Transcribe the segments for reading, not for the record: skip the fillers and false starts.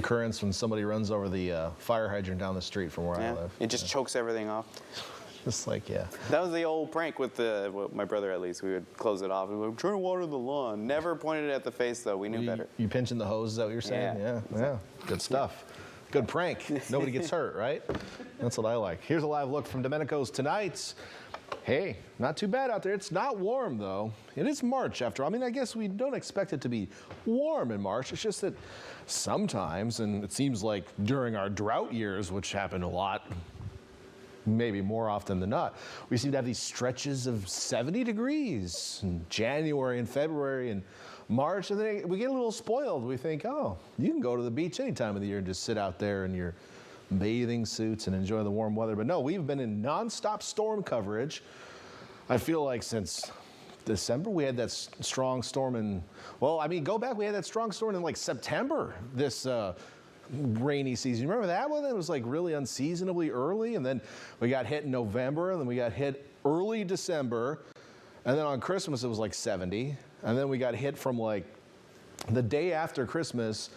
occurrence when somebody runs over the fire hydrant down the street from where I live. It just chokes everything off. Just like, yeah. That was the old prank with my brother, at least. We would close it off. We would try to water the lawn. Never pointed it at the face, though. We knew better. You pinching the hose, is that what you're saying? Yeah. Good stuff. Good prank. Nobody gets hurt, right? That's what I like. Here's a live look from Domenico's tonight. Hey, not too bad out there. It's not warm, though. It is March, after all. I mean, I guess we don't expect it to be warm in March. It's just that sometimes, and it seems like during our drought years, which happened a lot, maybe more often than not, we seem to have these stretches of 70 degrees in January and February and March, and then we get a little spoiled. We think, oh, you can go to the beach any time of the year and just sit out there in your bathing suits and enjoy the warm weather. But no, we've been in nonstop storm coverage. I feel like since December, we had that strong storm in, well, I mean, go back, we had that strong storm in like September this rainy season. You remember that one? It was like really unseasonably early, and then we got hit in November, and then we got hit early December, and then on Christmas it was like 70, and then we got hit from like the day after Christmas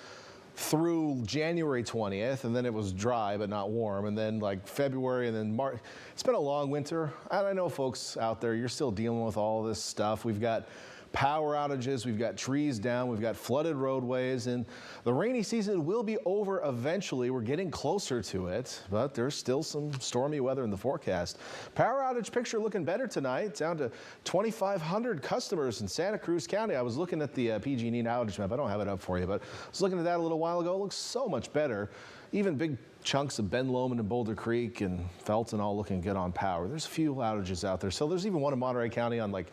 through January 20th, and then it was dry but not warm, and then like February, and then March. It's been a long winter, and I know folks out there, you're still dealing with all of this stuff. We've got power outages, we've got trees down, we've got flooded roadways, and the rainy season will be over eventually. We're getting closer to it, but there's still some stormy weather in the forecast. Power outage picture looking better tonight, down to 2,500 customers in Santa Cruz County. I was looking at the PG&E outage map. I don't have it up for you, but I was looking at that a little while ago. It looks so much better. Even big chunks of Ben Lomond and Boulder Creek and Felton all looking good on power. There's a few outages out there. So there's even one in Monterey County on like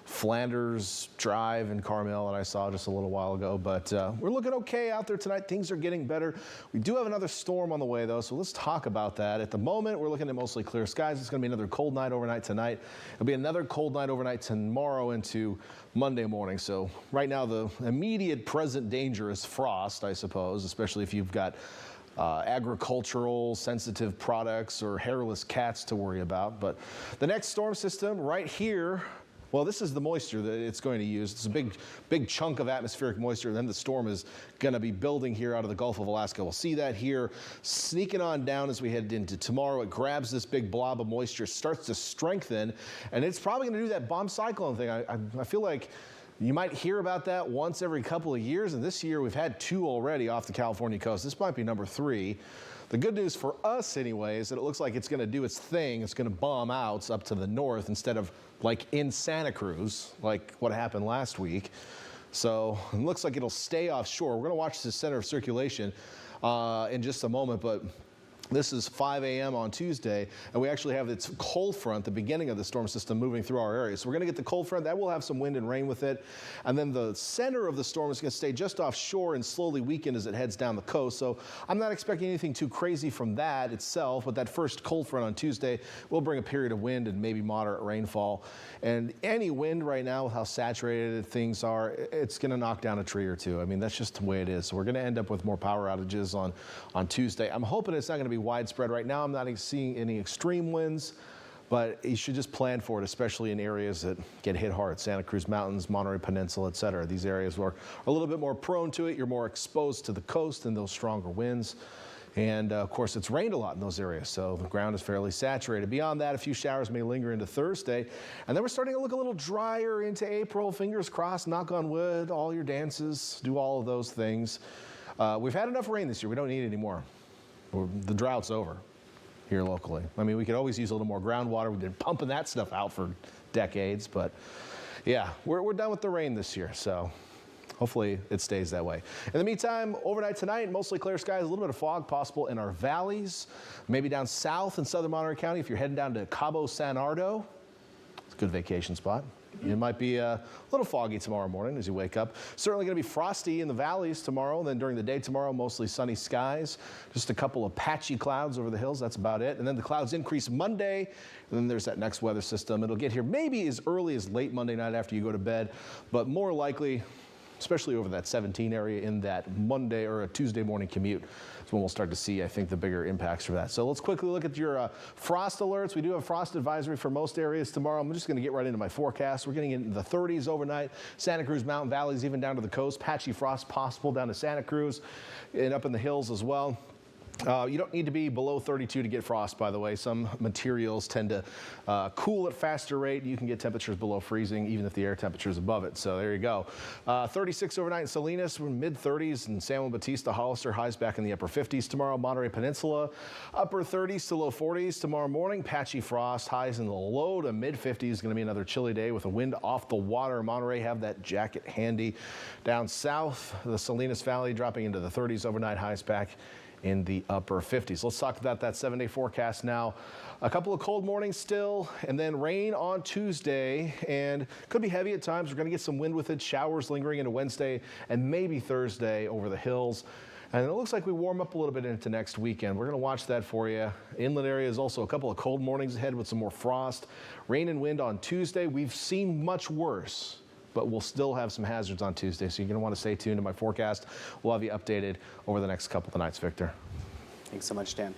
Flanders Drive in Carmel that I saw just a little while ago, but we're looking okay out there tonight. Things are getting better. We do have another storm on the way, though, so let's talk about that. At the moment, we're looking at mostly clear skies. It's going to be another cold night overnight tonight. It'll be another cold night overnight tomorrow into Monday morning. So right now, the immediate present danger is frost, I suppose, especially if you've got agricultural sensitive products or hairless cats to worry about. But the next storm system right here, well, this is the moisture that it's going to use. It's a big chunk of atmospheric moisture. Then the storm is going to be building here out of the Gulf of Alaska. We'll see that here sneaking on down as we head into tomorrow. It grabs this big blob of moisture, starts to strengthen, and it's probably going to do that bomb cyclone thing. I feel like you might hear about that once every couple of years, and this year we've had 2 already off the California coast. This might be number 3. The good news for us, anyway, is that it looks like it's going to do its thing. It's going to bomb out up to the north instead of like in Santa Cruz, like what happened last week. So it looks like it'll stay offshore. We're going to watch the center of circulation in just a moment, but this is 5 a.m. on Tuesday, and we actually have its cold front, the beginning of the storm system, moving through our area. So we're going to get the cold front. That will have some wind and rain with it. And then the center of the storm is going to stay just offshore and slowly weaken as it heads down the coast. So I'm not expecting anything too crazy from that itself, but that first cold front on Tuesday will bring a period of wind and maybe moderate rainfall. And any wind right now, with how saturated things are, it's going to knock down a tree or two. I mean, that's just the way it is. So we're going to end up with more power outages on Tuesday. I'm hoping it's not going to be widespread. Right now, I'm not seeing any extreme winds, but you should just plan for it, especially in areas that get hit hard. Santa Cruz Mountains, Monterey Peninsula, et.cetera. These areas are a little bit more prone to it. You're more exposed to the coast and those stronger winds. And of course, it's rained a lot in those areas, so the ground is fairly saturated. Beyond that, a few showers may linger into Thursday. And then we're starting to look a little drier into April. Fingers crossed, knock on wood, all your dances, do all of those things. We've had enough rain this year. We don't need any more. The drought's over here locally. I mean, we could always use a little more groundwater. We've been pumping that stuff out for decades, but yeah, we're done with the rain this year, so hopefully it stays that way. In the meantime, overnight tonight, mostly clear skies, a little bit of fog possible in our valleys, maybe down south in southern Monterey County. If you're heading down to Cabo San Ardo, it's a good vacation spot. It might be a little foggy tomorrow morning as you wake up. Certainly going to be frosty in the valleys tomorrow. And then during the day tomorrow, mostly sunny skies. Just a couple of patchy clouds over the hills. That's about it. And then the clouds increase Monday. And then there's that next weather system. It'll get here maybe as early as late Monday night after you go to bed. But more likely, especially over that 17 area in that Monday or a Tuesday morning commute. That's when we'll start to see, I think, the bigger impacts for that. So let's quickly look at your frost alerts. We do have frost advisory for most areas tomorrow. I'm just going to get right into my forecast. We're getting into the 30s overnight. Santa Cruz Mountain Valleys, even down to the coast. Patchy frost possible down to Santa Cruz and up in the hills as well. You don't need to be below 32 to get frost, by the way. Some materials tend to cool at faster rate. You can get temperatures below freezing, even if the air temperature is above it. So there you go. 36 overnight in Salinas, we're mid-30s in San Juan Bautista, Hollister, highs back in the upper 50s tomorrow. Monterey Peninsula, upper 30s to low 40s tomorrow morning. Patchy frost, highs in the low to mid-50s. Going to be another chilly day with a wind off the water. Monterey, have that jacket handy. Down south, the Salinas Valley dropping into the 30s overnight, highs back in the upper 50s. Let's talk about that 7-day forecast now. A couple of cold mornings still, and then rain on Tuesday, and could be heavy at times. We're going to get some wind with it, showers lingering into Wednesday and maybe Thursday over the hills. And it looks like we warm up a little bit into next weekend. We're going to watch that for you. Inland areas also a couple of cold mornings ahead with some more frost. Rain and wind on Tuesday. We've seen much worse, but we'll still have some hazards on Tuesday, so you're going to want to stay tuned to my forecast. We'll have you updated over the next couple of nights, Victor. Thanks so much, Dan.